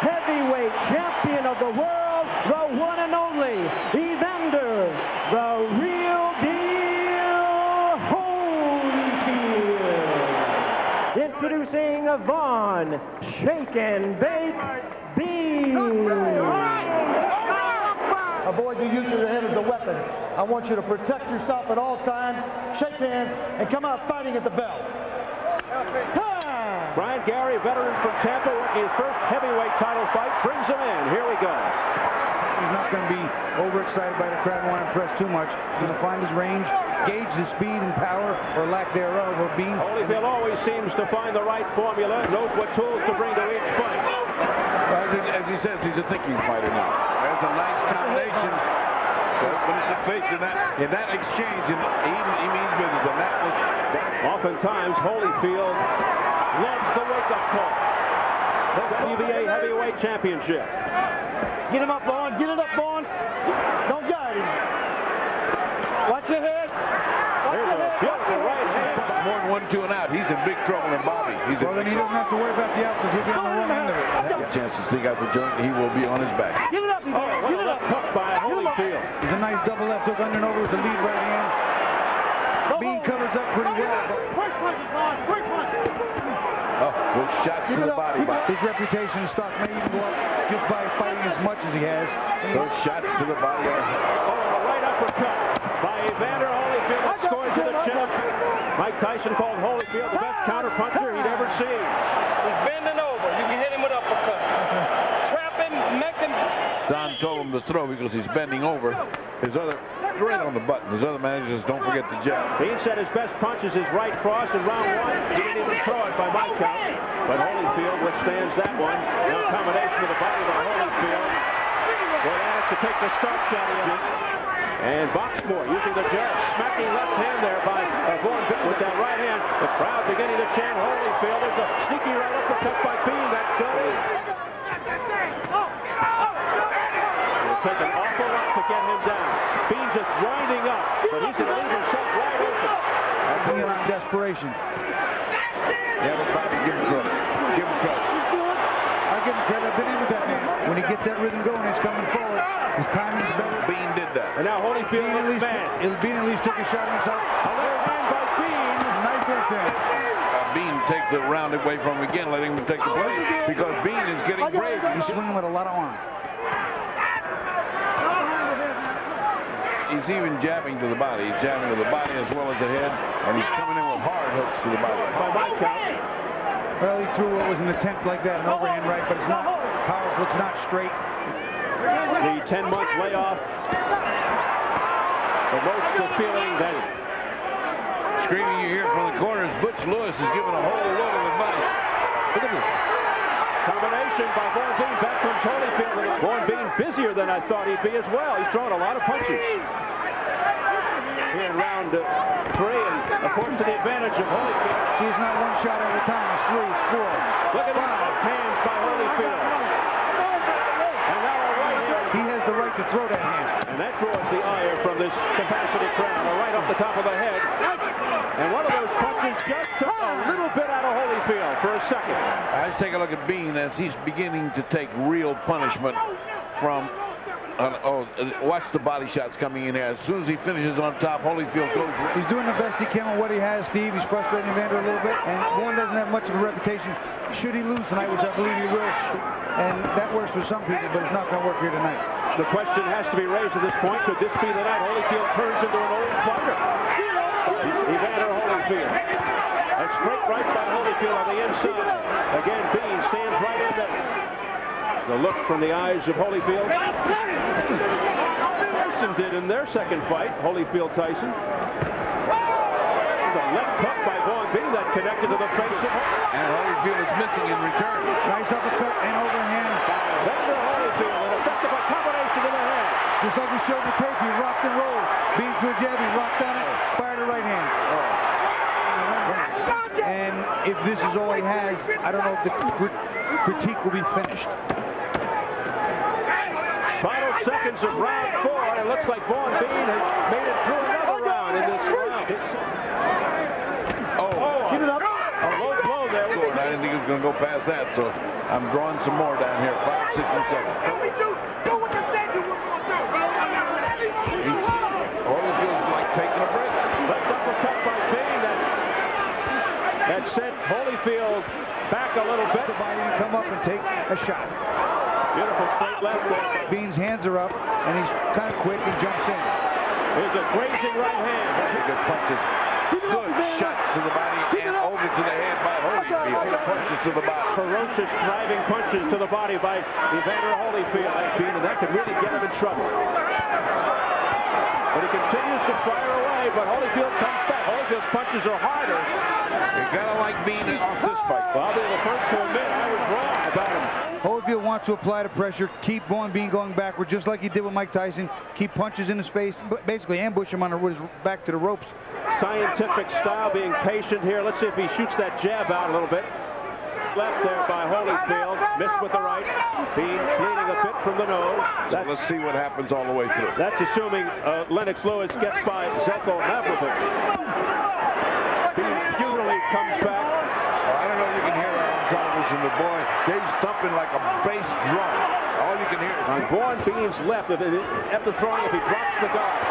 heavyweight champion of the world, the one and only Evander, the real deal Holyfield. Introducing Vaughn, shake and bake, Bean. Avoid the use of your head as a weapon. I want you to protect yourself at all times, shake hands, and come out fighting at the bell. Brian Garry, veteran from Tampa, working his first heavyweight title fight, brings him in. Here we go. He's not going to be overexcited by the crowd and want to press too much. He's going to find his range, gauge his speed and power, or lack thereof, of being. Holyfield always seems to find the right formula, knows what tools to bring to each fight. Well, as he says, he's a thinking fighter now. There's a nice combination. Put his face in that exchange, and he means business. And that was oftentimes Holyfield loves the wake-up call. The WBA heavyweight championship. Get him up, Vaughn. Get it up, Vaughn. Don't guide him. Watch your head. There's a beautiful right hand. more than 1, 2 and out. He's in big trouble in Bobby. Well, then he doesn't have to worry about the out because he'll be on the wrong end of it. Get a chance to sneak out the joint, he will be on his back. Give it up, Evander. Give it up. Hook by Holyfield. There's a nice double left hook under and over with the lead right hand. Bean covers up pretty well. Quick punches, Vaughn. Quick punches. Oh, good shots to the body. His reputation stock may even go up just by fighting as much as he has. Those shots to the body. Oh, a right uppercut by Evander Holyfield. That scores to the chin. Mike Tyson called Holyfield the best counterpuncher he'd ever seen. He's bending over. You can hit him with uppercuts. Trap him, make him. Don told him to throw because he's bending over. His other, right on the button. His other managers don't forget the jab. He said his best punch is his right cross in round 1. He didn't even throw it by my count. But Holyfield withstands that one. Now combination of the body by Holyfield. Well, asked to take the starch out of him. And Boxmore using the jab, smacking left hand there by Vaughn with that right hand. The crowd beginning to chant Holyfield. There's a sneaky right uppercut by Bean. That's good. It'll take an awful lot to get him down. Bean's just winding up, but he's going to leave himself wide open. That's being on desperation. Yeah, but Bobby, give him credit. Give him credit. I give him credit. I've been in with that man. When he gets that rhythm going, he's coming forward. His timing's better. Bean did that. And now Holyfield looks mad. Bean at least took a shot himself. A left hand by Bean. Nice left hand. Bean take the round away from him again, letting him take the play because Bean is getting brave. He's swinging with a lot of arm. He's even jabbing to the body. He's jabbing to the body as well as the head, and he's coming in with hard hooks to the body. By my count. Well, he threw what was an attempt like that, an overhand right, but it's not powerful. It's not straight. The 10-month layoff. The most are feeling that. Screaming you hear from the corners, Butch Lewis is giving a whole load of advice. Look at this. Combination by Vaughn Bean back from Holyfield. Vaughn Bean busier than I thought he'd be as well. He's throwing a lot of punches. Here in round 3, and of course to the advantage of Holyfield. See, it's not one shot at a time. It's 3, it's 4. Look at those hands by Holyfield. And now a right hand. He has the right to throw that hand. And that draws the ire from this compassionate crowd. Right off the top of the head. And one of those punches just took a little bit out of Holyfield for a second. Let's take a look at Bean as he's beginning to take real punishment from. Watch the body shots coming in here. As soon as he finishes on top, Holyfield goes. He's doing the best he can with what he has, Steve. He's frustrating Evander a little bit, and Vaughn doesn't have much of a reputation. Should he lose tonight, which I believe he will, and that works for some people, but it's not going to work here tonight. The question has to be raised at this point. Could this be the night Holyfield turns into an old fighter? Evander Holyfield. A straight right by Holyfield on the inside. Again, Bean stands right in there. The look from the eyes of Holyfield. Tyson did in their second fight, Holyfield-Tyson. The left hook by Vaughn Bean that connected to the face of Holyfield. And Holyfield is missing in return. Nice uppercut and overhand. Evander Holyfield, an effective combination in the head. Just like we showed the tape, he rocked and rolled. Bean to a jab, he rocked on it, fired a right hand. And if this is all he has, I don't know if the critique will be finished. Final seconds of round 4. It looks like Vaughn Bean has made it through another round in this round. Give it up. A low blow there. I didn't think it was he's going to go past that. So I'm drawing some more down here. 5, 6, and 7. Holyfield's like taking a break. Left uppercut by Vaughn that sent Holyfield back a little bit. Somebody to come up and take a shot. Beautiful straight left there. Bean's hands are up, and he's kind of quick and jumps in. There's a grazing right hand. Good punches. Good shots to the body and over to the head by Holyfield. Punches to the body. Ferocious driving punches to the body by Evander Holyfield. And that could really get him in trouble. But he continues to fire away, but Holyfield comes back. Holyfield's punches are harder. You gotta like being off this fight. Well, I'll be the first to admit I was wrong about him. Holyfield wants to apply the pressure, keep Bean going backward, just like he did with Mike Tyson. Keep punches in his face, basically ambush him on his back to the ropes. Scientific style, being patient here. Let's see if he shoots that jab out a little bit. Left there by Holyfield, missed with the right. Bean bleeding a bit from the nose. Let's see what happens all the way through. That's assuming Lennox Lewis gets by Zeko Mavrovic. Bean futilely comes back. I don't know if you can hear that on television. The boy, Dave's thumping like a bass drum. All you can hear is on Vaughn Bean's left. After throwing, if he drops the guard.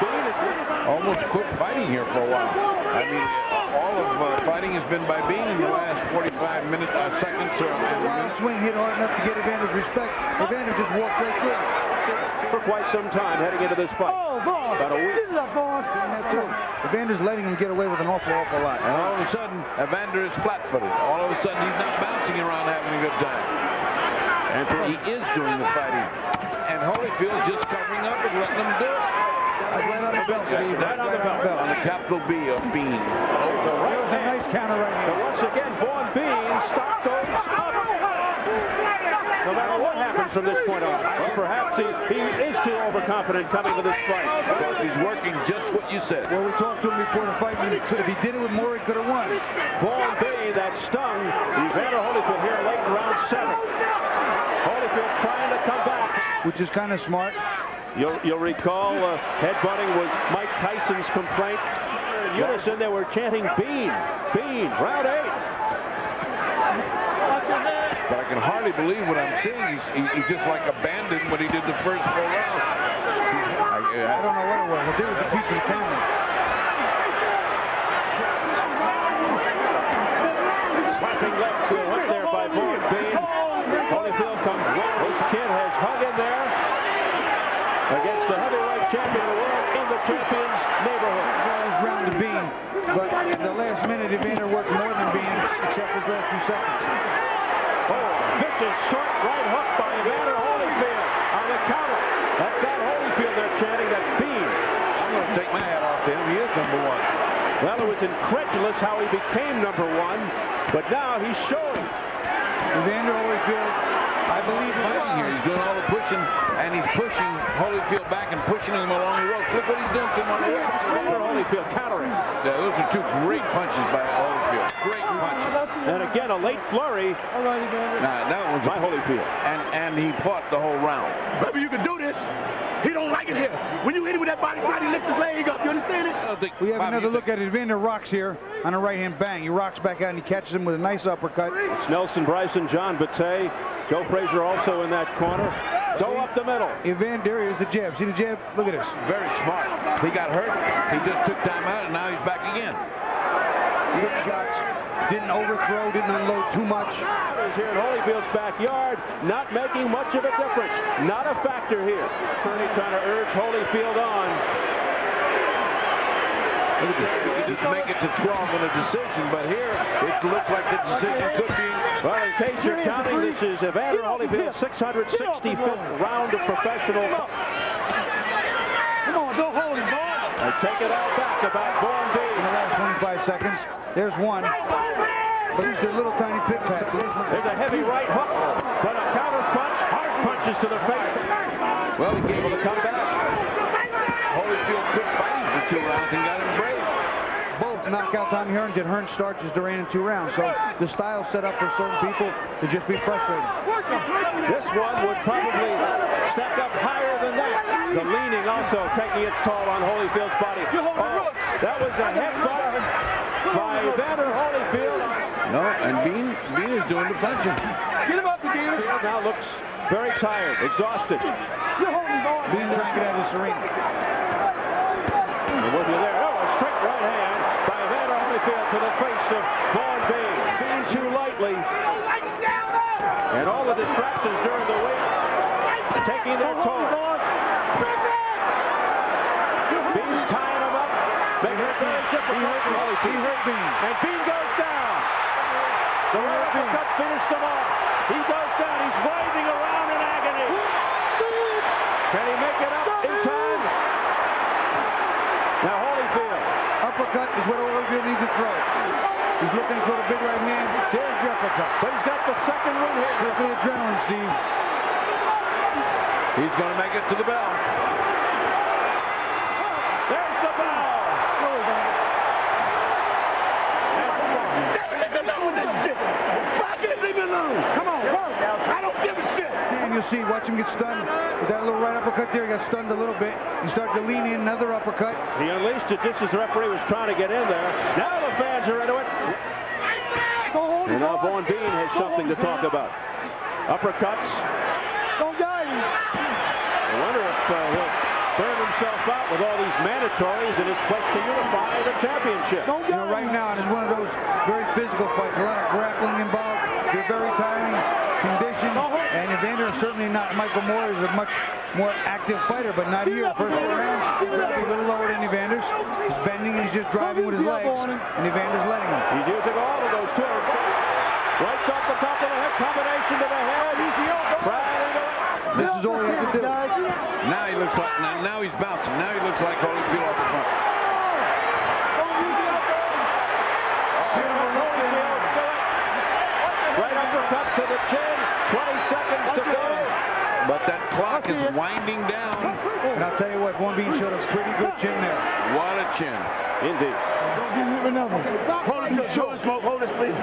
Bean is almost quit fighting here for a while. I mean, all of fighting has been by Bean in the last 45 seconds. Swing hit hard enough to get Evander's respect. Evander just walks right through it. For quite some time heading into this fight. Oh, Vaughn. About a week. This is a Vaughn. Evander's letting him get away with an awful lot. And all of a sudden, Evander is flat-footed. All of a sudden, he's not bouncing around having a good time. And he is doing the fighting. And Holyfield's just covering up and letting him do it. Right on the belt, Steve. Right on the belt. On the capital B of Bean. There's a nice counter right So now. once again, Vaughn Bean stock goes up. No matter what happens from this point on. Well, perhaps he is too overconfident coming to this fight. Because he's working just what you said. Well, we talked to him before the fight. If he did it with more, he could have won. Vaughn Bean, that stung Evander Holyfield here late in round 7. Holyfield trying to come back. Which is kind of smart. You'll recall headbutting was Mike Tyson's complaint. In unison, they were chanting Bean, Bean, round 8. But I can hardly believe what I'm seeing. He's just like abandoned what he did the first 4 rounds. I don't know what it was. It was a piece of the camera. Slapping left field up there by Vaughn Bean. Holyfield comes well. This kid has hung in there against the heavyweight champion of the world in the champion's neighborhood. This round to Bean, but in the last minute, Evander worked more than Bean, except for the last few seconds. Oh, vicious short right hook by Evander Holyfield on the counter. That's got Holyfield there chanting that Bean. I'm going to take my hat off to him. He is number 1. Well, it was incredulous how he became number 1, but now he's showing. Evander Holyfield, I believe Fighting here. He's doing all the pushing, and he's pushing Holyfield back and pushing him along the rope. Look what he's doing to him on the rope. Evander Holyfield countering. Yeah, those are 2 great punches by Holyfield. Great punches. And again, a late flurry. Nah, that was by Holyfield. And he fought the whole round. Baby, you can do this. He don't like it here. When you hit him with that body shot, he lifts his leg up. You understand it? We have another look at it. Evander rocks here on a right hand bang. He rocks back out and he catches him with a nice uppercut. It's Nelson Bryson, John Batey, Joe Frazier also in that corner. Go up the middle. Evander, here's the jab. See the jab? Look at this. Very smart. He got hurt. He just took time out, and now he's back again. Good shots. Didn't overthrow, didn't unload too much. Here in Holyfield's backyard, not making much of a difference. Not a factor here. Attorney trying to urge Holyfield on. Look at this. You just make it to 12 on a decision, but here it looks like the decision could be. Well, in case you're counting, this is Evander Holyfield's 665th round of professional. Come on, don't hold him, Vaughn. I take it all back about Vaughn Bean. In the last 25 seconds, there's one. But these are little tiny pit patches. There's a heavy right hook, but a counter punch, hard punches to the face. Well, he able to come back. Holyfield quit fighting for 2 rounds and got him brave. Both knockout Tommy Hearns at Hearns starts is Duran in 2 rounds. So the style set up for certain people to just be frustrating. This one would probably stack up higher than that. The leaning also taking its toll on Holyfield's body. Oh, that was a headbutt by Evander Holyfield. No, and Bean is doing the punching. Get him up again. Holyfield now looks very tired, exhausted. Bean trying to get out of his arena. And with you there, oh, a straight right hand by Evander Holyfield to the face of Vaughn. Bean too lightly. And all the distractions during the week taking their toll. Bean's tying him up, making it very difficult for Holyfield. He hurt Bean. And Bean goes down. The right uppercut finished him off. He goes down. He's writhing around in agony. Can he make it up in time? Now Holyfield. Uppercut is what Holyfield needs to throw. He's looking for the big right hand. There's the uppercut. But he's got the second one here. Strictly adrenaline, Steve. He's going to make it to the bell. There's the bell. Come on, work. I don't give a shit. And you'll see, watch him get stunned. With that little right uppercut there, he got stunned a little bit. He started to lean in, another uppercut. He unleashed it just as the referee was trying to get in there. Now the fans are into it. And now Vaughn Bean has something to talk about. Uppercuts. Don't die. I wonder if he'll burn himself out with all these mandatories in his quest to unify the championship. You know, right now, it's one of those very physical fights. A lot of grappling involved. They're very tiring, conditioned, and Evander is certainly not. Michael Moore is a much more active fighter, but not here. First 4 rounds, he's a little lower than Evander's. He's bending and he's just driving with his legs, and Evander's letting him. He's using all of those tools. Right off the top of the head, combination to the head. This is all he has to do. Now he looks like, now he's bouncing. Now he looks like Holyfield off the front. Right uppercut to the chin. 20 seconds to go. But that clock is winding down. And I'll tell you what, Vaughn Bean showed a pretty good chin there. What a chin. Indeed. Holyfield, show us smoke. Hold this, please.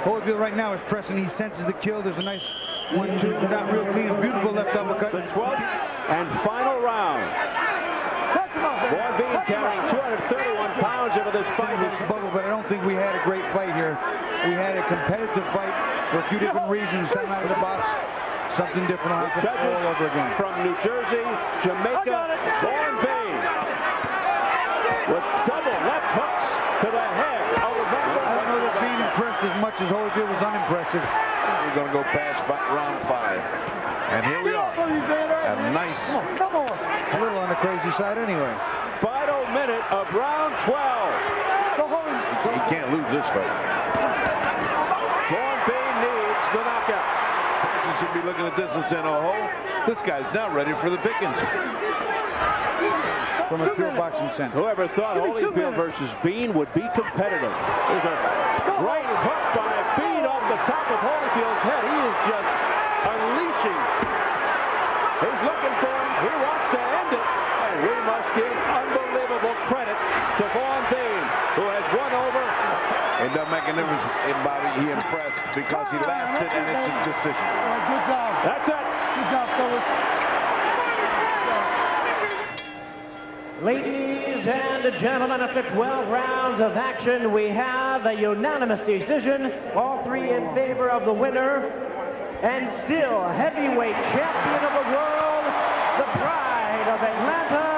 Holyfield right now is pressing. He senses the kill. There's a nice 1-2. Not real clean. Beautiful left uppercut. The 12th and final round. Vaughn Bean carrying 231 pounds into this fight. But I don't think we had a great fight here. We had a competitive fight for a few different reasons. Time out of the box. Something different will happen all over again. From New Jersey, Jamaica, Vaughn Bean with double left hooks to the head. I don't know that Bean impressed as much as Holyfield was unimpressive. We're going to go past round 5. And here we are. A nice. A little on the crazy side anyway. Final minute of round 12. He can't lose this fight. Vaughn Bean needs the knockout. Tyson should be looking at this and saying, oh, this guy's now ready for the pickings. From a pure boxing sense. Whoever thought Holyfield versus Bean would be competitive. There's a right hook by Bean off the top of Holyfield's head. He is just unleashing. He's looking for him. He wants to end it. And we must give unbelievable credit to Vaughn Bean, who has won over. It doesn't make a difference if Bobby, he impressed because he lasted and it's his decision. Good job. That's it. Good job, fellas. Ladies and gentlemen, after 12 rounds of action, we have a unanimous decision, all 3 in favor of the winner, and still heavyweight champion of the world, the pride of Atlanta,